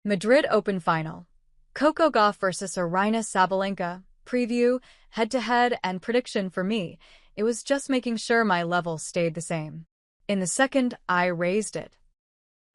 Madrid Open Final. Coco Gauff vs Aryna Sabalenka. Preview, head-to-head, and prediction for me. It was just making sure my level stayed the same. In the second, I raised it.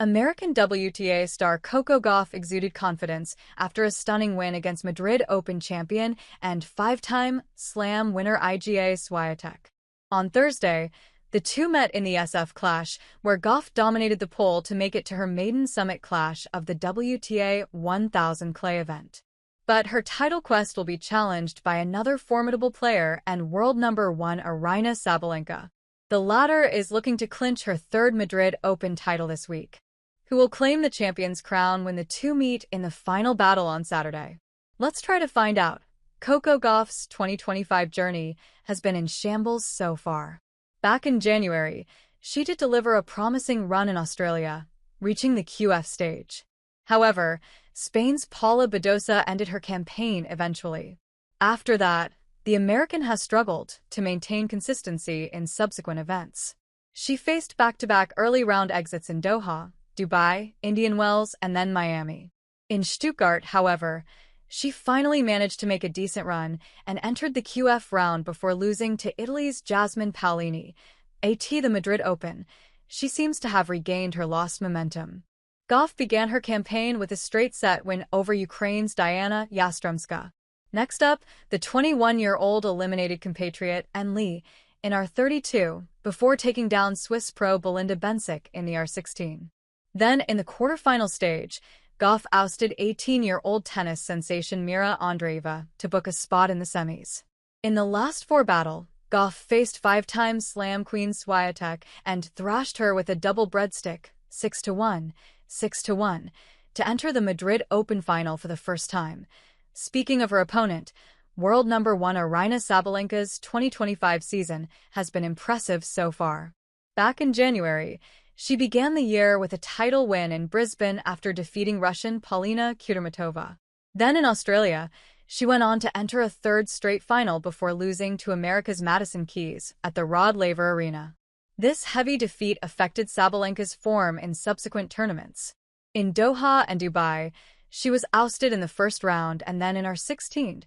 American WTA star Coco Gauff exuded confidence after a stunning win against Madrid Open champion and five-time Slam winner Iga Swiatek. On Thursday, the two met in the SF Clash, where Gauff dominated the pole to make it to her maiden summit clash of the WTA 1000 clay event. But her title quest will be challenged by another formidable player and world number one Aryna Sabalenka. The latter is looking to clinch her third Madrid Open title this week. Who will claim the champion's crown when the two meet in the final battle on Saturday? Let's try to find out. Coco Gauff's 2025 journey has been in shambles so far. Back in January, she did deliver a promising run in Australia, reaching the QF stage. However, Spain's Paula Badosa ended her campaign eventually. After that, the American has struggled to maintain consistency in subsequent events. She faced back-to-back early round exits in Doha, Dubai, Indian Wells, and then Miami. In Stuttgart, however, she finally managed to make a decent run and entered the QF round before losing to Italy's Jasmine Paolini. At the Madrid Open, she seems to have regained her lost momentum. Gauff began her campaign with a straight-set win over Ukraine's Diana Yastremska. Next up, the 21-year-old eliminated compatriot En Li in R32 before taking down Swiss pro Belinda Bencic in the R16. Then, in the quarterfinal stage, Gauff ousted 18-year-old tennis sensation Mira Andreeva to book a spot in the semis. In the last four battle, Gauff faced five-time Slam queen Swiatek and thrashed her with a double breadstick, 6-1, 6-1, to enter the Madrid Open final for the first time. Speaking of her opponent, world number one Aryna Sabalenka's 2025 season has been impressive so far. Back in January, she began the year with a title win in Brisbane after defeating Russian Polina Kudermetova. Then in Australia, she went on to enter a third straight final before losing to America's Madison Keys at the Rod Laver Arena. This heavy defeat affected Sabalenka's form in subsequent tournaments. In Doha and Dubai, she was ousted in the first round and then in R16,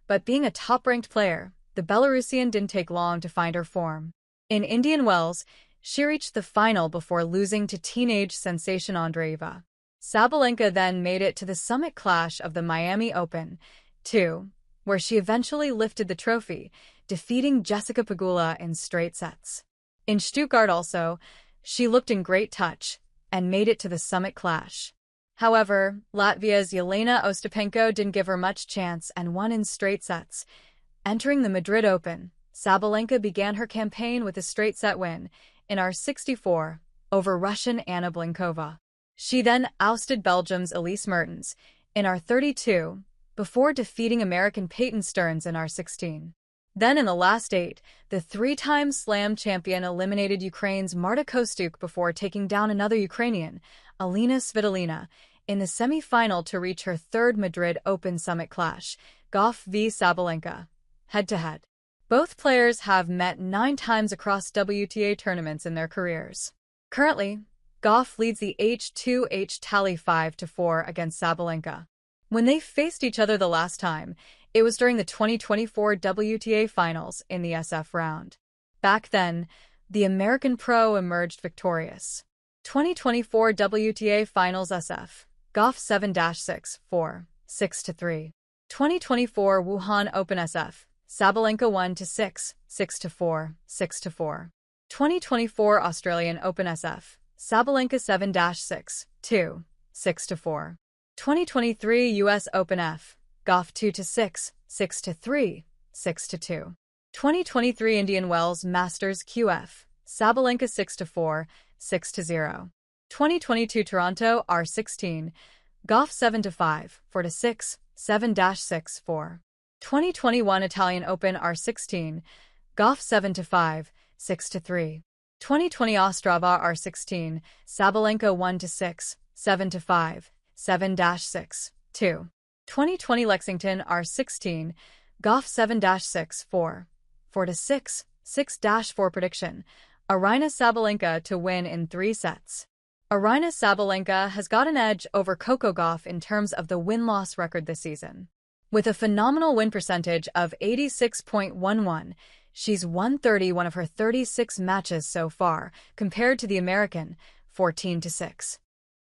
but being a top-ranked player, the Belarusian didn't take long to find her form. In Indian Wells, she reached the final before losing to teenage sensation Andreeva. Sabalenka then made it to the summit clash of the Miami Open, too, where she eventually lifted the trophy, defeating Jessica Pegula in straight sets. In Stuttgart also, she looked in great touch and made it to the summit clash. However, Latvia's Jelena Ostapenko didn't give her much chance and won in straight sets. Entering the Madrid Open, Sabalenka began her campaign with a straight-set win in R64 over Russian Anna Blinkova. She then ousted Belgium's Elise Mertens in R32 before defeating American Peyton Stearns in R16. Then in the last eight, the three-time Slam champion eliminated Ukraine's Marta Kostyuk before taking down another Ukrainian, Aryna Svitolina, in the semi-final to reach her third Madrid Open summit clash, Gauff v Sabalenka, head-to-head. Both players have met 9 times across WTA tournaments in their careers. Currently, Gauff leads the H2H tally 5-4 against Sabalenka. When they faced each other the last time, it was during the 2024 WTA Finals in the SF round. Back then, the American pro emerged victorious. 2024 WTA Finals SF, Gauff 7-6-4, 6-3. 2024 Wuhan Open SF, Sabalenka 1-6, 6-4, 6-4. 2024 Australian Open SF, Sabalenka 7-6, 2, 6-4. 2023 US Open F, Gauff 2-6, 6-3, 6-2. 2023 Indian Wells Masters QF, Sabalenka 6-4, 6-0. 2022 Toronto R16, Gauff 7-5, 4-6, 7-6, 4. 2021 Italian Open R16, Gauff 7-5, 6-3. 2020 Ostrava R16, Sabalenka 1-6, 7-5, 7-6, 2. 2020 Lexington R16, Gauff 7-6, 4, 4-6, 6-4 prediction, Aryna Sabalenka to win in 3 sets. Aryna Sabalenka has got an edge over Coco Gauff in terms of the win-loss record this season. With a phenomenal win percentage of 86.11, she's won 31 of her 36 matches so far, compared to the American, 14-6.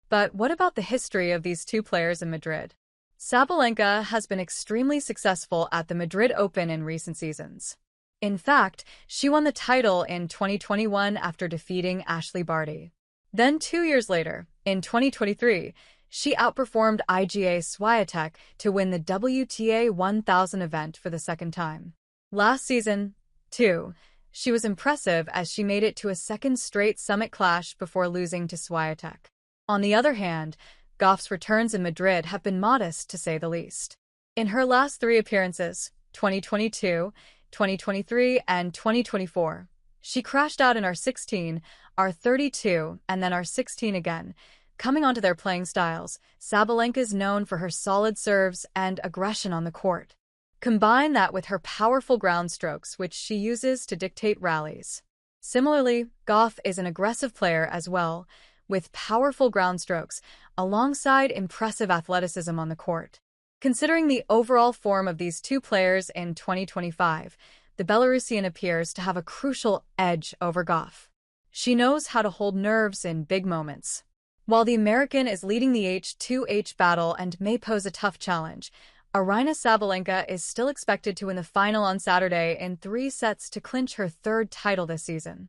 But what about the history of these two players in Madrid? Sabalenka has been extremely successful at the Madrid Open in recent seasons. In fact, she won the title in 2021 after defeating Ashley Barty. Then 2 years later, in 2023, she outperformed Iga Swiatek to win the WTA 1000 event for the second time. Last season, too, she was impressive as she made it to a second straight summit clash before losing to Swiatek. On the other hand, Gauff's returns in Madrid have been modest, to say the least. In her last 3 appearances, 2022, 2023, and 2024, she crashed out in R16, R32, and then R16 again. Coming onto their playing styles, Sabalenka is known for her solid serves and aggression on the court. Combine that with her powerful ground strokes, which she uses to dictate rallies. Similarly, Gauff is an aggressive player as well, with powerful ground strokes, alongside impressive athleticism on the court. Considering the overall form of these two players in 2025, the Belarusian appears to have a crucial edge over Gauff. She knows how to hold nerves in big moments. While the American is leading the H2H battle and may pose a tough challenge, Aryna Sabalenka is still expected to win the final on Saturday in 3 sets to clinch her 3rd title this season.